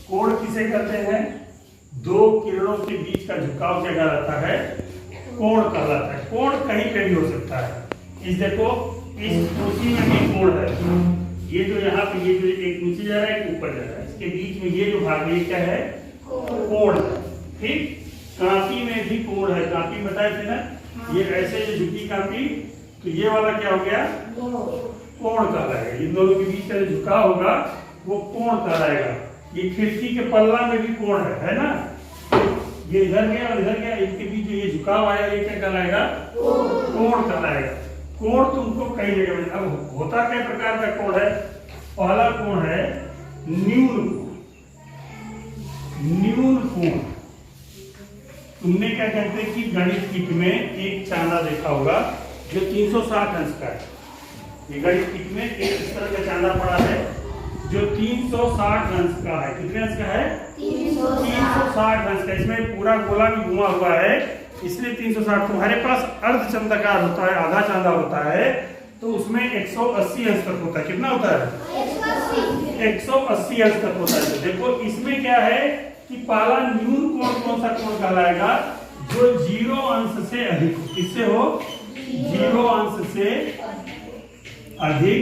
कोण किसे कहते हैं? दो किरणों के बीच का झुकाव क्या कहलाता है? कोण कहलाता है। कोण कहीं पे भी हो सकता है। इस देखो, इस कुर्सी में भी कोण है। ये जो यहाँ पे ये जो एक नीचे जा रहा है एक ऊपर जा रहा है, इसके बीच में ये जो भाग है ये क्या है? कोण है। ठीक, कांपी में भी कोण है। कांपी बताए थे ना, ये ऐसे जो झुकी कांपी, तो ये वाला क्या हो गया? कोण कहलाएगा। इन दोनों के बीच का जो झुकाव होगा वो कोण कहलाएगा। ये खिड़की के पल्ला में भी कोण है ना? ये इधर गया और इधर गया, इनके बीच जो ये झुकाव आया ये क्या कहलाएगा? कोण कहलाएगा। कोण तुमको कई जगह में, अब होता क्या प्रकार का कोण है? पहला कोण है न्यून कोण। न्यून कोण तुमने क्या कहते हैं कि गणित किट में एक चांदा देखा होगा जो 360 अंश का है। ये गणित किट में एक इस तरह का चांदा पड़ा है जो 360 अंश का है। कितने अंश का है? 360 अंश का। इसमें पूरा गोला भी घुमा हुआ है, इसलिए 360। तुम्हारे पास अर्ध चंद्राकार होता है, आधा चांदा होता है, तो उसमें 180 अंश तक होता है। कितना होता है? 180 अंश तक होता है। तो देखो इसमें क्या है कि पहला न्यून कोण कौन सा कोण कहलाएगा? जो 0 अंश से अधिक हो। किससे हो? 0 अंश से अधिक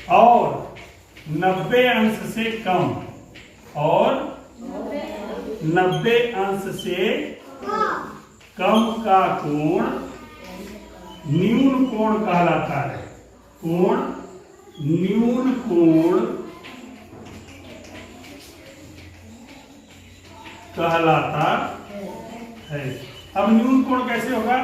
और 90 अंश से कम और 90 अंश से कम का कोण न्यून कोण कहलाता है। कोण न्यून कोण कहलाता है। अब न्यून कोण कैसे होगा?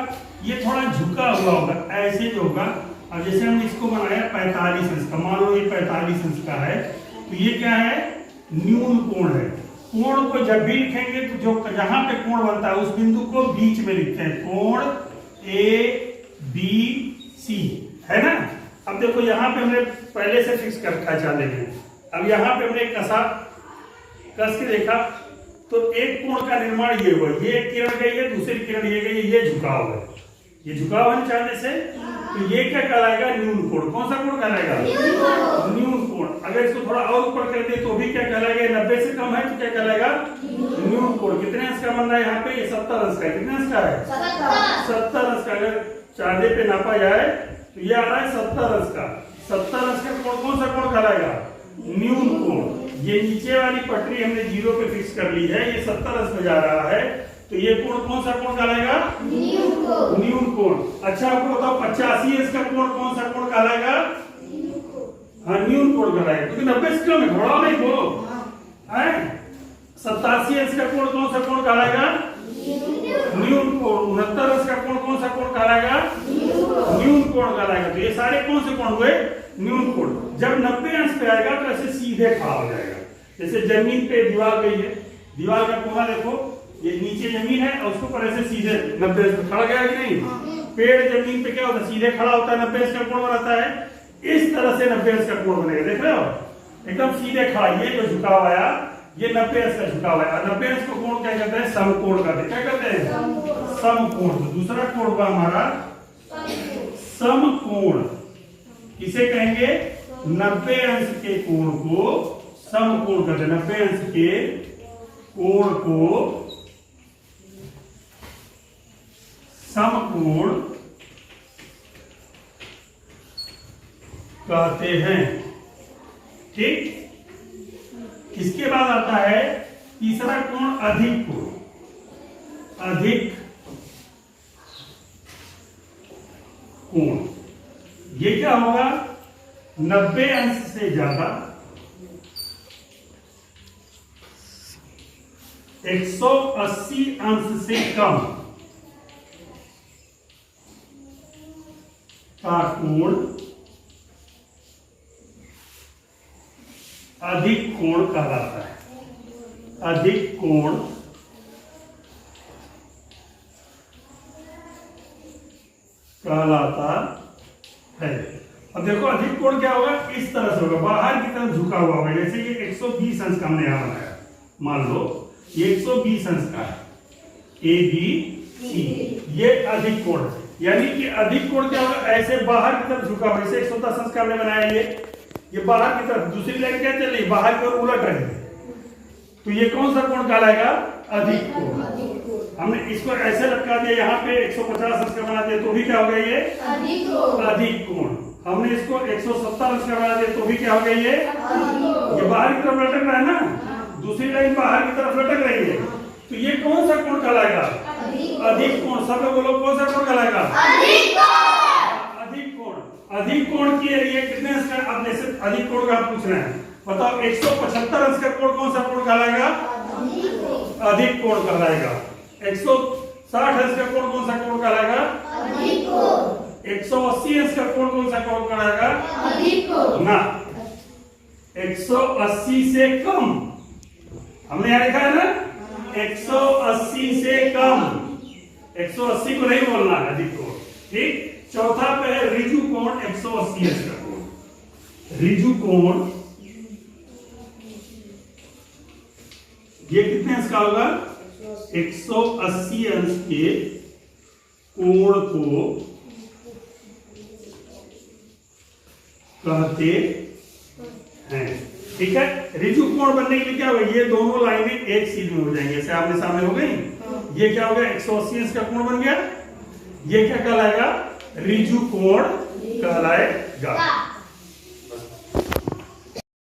ये थोड़ा झुका हुआ होगा, ऐसे जो होगा। अब जैसे हमने इसको बनाया 45 अंश का, मान लो ये 45 अंश का है, तो ये क्या है? न्यून कोण है। कोण को जब भी लिखेंगे तो जो जहां पे कोण बनता है उस बिंदु को बीच में लिखते हैं। कोण ABC है ना? अब देखो यहाँ पे हमने पहले से फिक्स कर रखा चांदे में। अब यहाँ पे हमने कस के देखा तो एक कोण का निर्माण ये हुआ। ये किरण गई है, दूसरी किरण ये गई है, ये झुकाव है। ये झुकाव है चांदे से, तो ये क्या कहलाएगा? न्यून कोण। कौन सा कोण कहलाएगा? न्यून कोण। अगर इसको थोड़ा और ऊपर कर दे तो भी क्या कहलाएगा? 90 से कम है तो क्या कहलाएगा? न्यून कोण। कितने अंश का बन रहा है यहाँ पे? ये 70 अंश का है। कितने अंश का है? 70 अंश का। अगर चांदे पे नापा जाए तो ये आ रहा है 70 अंश का। 70 अंश का कोण कौन सा कोण कहलाएगा? न्यून कोण। ये नीचे वाली पटरी हमने 0 पे फिक्स कर ली है, ये 70 अंश में जा रहा है, तो ये कोण कौन सा कोण कहलाएगा? न्यून कोण। अच्छा आपको बताओ 85 अंश का कोण कौन सा कोण कहलाएगा? हाँ, न्यून कोण कहलाएगा, क्योंकि 90 से कम है। घोड़ा नहीं को है। 87 अंश का कोण कौन सा कोण कहलाएगा? न्यून कोण। 69 अंश का कोण कौन सा कोण कहलाएगा? न्यून कोण कहलाएगा। तो ये सारे कौन से कोण हुए? न्यून कोण। जब 90 अंश पे आएगा तो ऐसे सीधे खड़ा हो जाएगा। जैसे जमीन पे दीवार गई है, दीवार का कोना देखो, ये नीचे जमीन है और उसके ऊपर ऐसे सीधे 90 अंश पे खड़ा गया कि नहीं? पेड़ जमीन पे क्या होता है? सीधे खड़ा होता है, 90 अंश का कोण बनाता है। इस तरह से 90 अंश का कोण बनेगा। देख रहे हो? एकदम सीधे खड़ा। ये जो झुकाव आया ये 90 अंश का झुकाव आया। 90 अंश का कोण क्या कहते हैं? समकोण कहते हैं। क्या कहते हैं? समकोण। तो दूसरा कोण हुआ हमारा समकोण। किसे कहेंगे? 90 अंश के कोण को समकोण कहते हैं। 90 अंश के कोण को समकोण कहते हैं। ठीक, इसके बाद आता है तीसरा कोण अधिक कोण। अधिक कोण ये क्या होगा? 90 अंश से ज्यादा 180 अंश से कम का कोण अधिक कोण कहलाता है। अधिक कोण कहलाता है। अब देखो अधिक कोण क्या होगा? इस तरह से होगा, बाहर की तरफ झुका हुआ होगा। जैसे ये 120 अंश का हमने यहां बनाया, मान लो ये 120 अंश का है, ABC, ये अधिक कोण है। यानी कि अधिक कोण क्या होगा? ऐसे बाहर की तरफ झुका हुआ। जैसे 110 अंश का हमने बनाया, ये बाहर की तरफ, दूसरी लाइन क्या चल रही, बाहर की ओर उलट रही है, तो ये कौन सा कोण कहलाएगा, अधिक कोण। हमने इसको ऐसे लटका दिया यहाँ पे 150 अंश का बना दिया तो भी क्या हो गया, ये अधिक कोण। हमने इसको 170 अंश का बना दिया तो भी क्या हो गया, ये बाहर की तरफ लटक रहा है ना, दूसरी लाइन बाहर की तरफ लटक रही है, तो ये कौन सा कोण कहलाएगा, अधिक कोण। सब लोग बोलो कौन सा कोण कहलाएगा, अधिक कोण। अधिक कोण के लिए कितने अंश का, अब जैसे अधिक कोण का पूछ रहे हैं, बताओ 175 अंश का कोण कौन सा कोण कहलाएगा, अधिक कोण कहलाएगा। 160 अंश का कोण कौन सा कोण कहलाएगा, अधिक कोण। 180 अंश का कोण कौन सा कोण कहलाएगा, अधिक कोण ना। 180 से कम, हमने यहाँ लिखा है ना 180 से कम, 180 को नहीं बोलना है, अधिक कोण। ठीक, चौथा पे है ऋजु कोण 180 अंश का कोण। ऋजु कोण ये कितने अंश का होगा, 180 अंश के कोण को कहते हैं। ठीक है, ऋजु कोण बनने के लिए क्या होगा, ये दोनों लाइनें एक सीध में हो जाएंगे, ऐसे आमने सामने हो गई। ये क्या हो गया, 180 अंश का कोण बन गया, ये क्या कहलाएगा, ऋजु कोण कहलाएगा।